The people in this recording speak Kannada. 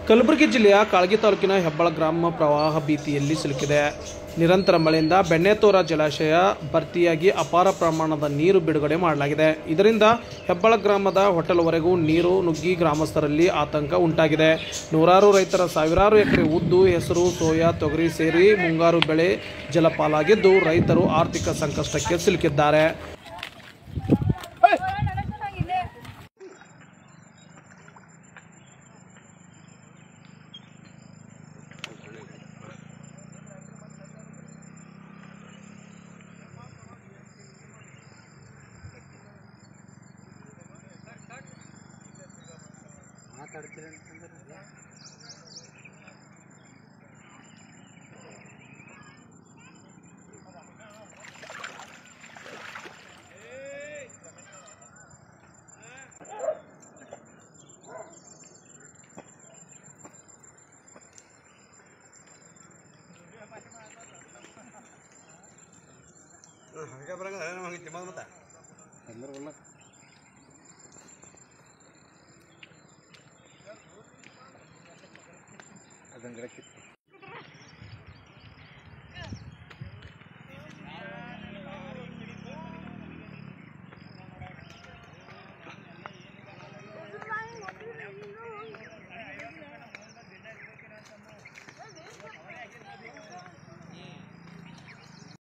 ಕಲಬುರಗಿ ಜಿಲ್ಲೆಯ ಕಾಳಗಿ ತಾಲೂಕಿನ ಹೆಬ್ಬಾಳ ಗ್ರಾಮ ಪ್ರವಾಹ ಭೀತಿಯಲ್ಲಿ ಸಿಲುಕಿದೆ. ನಿರಂತರ ಮಳೆಯಿಂದ ಬೆಣ್ಣೆತೋರ ಜಲಾಶಯ ಭರ್ತಿಯಾಗಿ ಅಪಾರ ಪ್ರಮಾಣದ ನೀರು ಬಿಡುಗಡೆ ಮಾಡಲಾಗಿದೆ. ಇದರಿಂದ ಹೆಬ್ಬಾಳ ಗ್ರಾಮದ ಹೋಟೆಲ್ವರೆಗೂ ನೀರು ನುಗ್ಗಿ ಗ್ರಾಮಸ್ಥರಲ್ಲಿ ಆತಂಕ ಉಂಟಾಗಿದೆ. ನೂರಾರು ರೈತರ ಸಾವಿರಾರು ಎಕರೆ ಉದ್ದು, ಹೆಸರು, ಸೋಯಾ, ತೊಗರಿ ಸೇರಿ ಮುಂಗಾರು ಬೆಳೆ ಜಲಪಾಲಾಗಿದ್ದು ರೈತರು ಆರ್ಥಿಕ ಸಂಕಷ್ಟಕ್ಕೆ ಸಿಲುಕಿದ್ದಾರೆ. harga barang ada memang timbal mata. Bener bener. Ada gerak.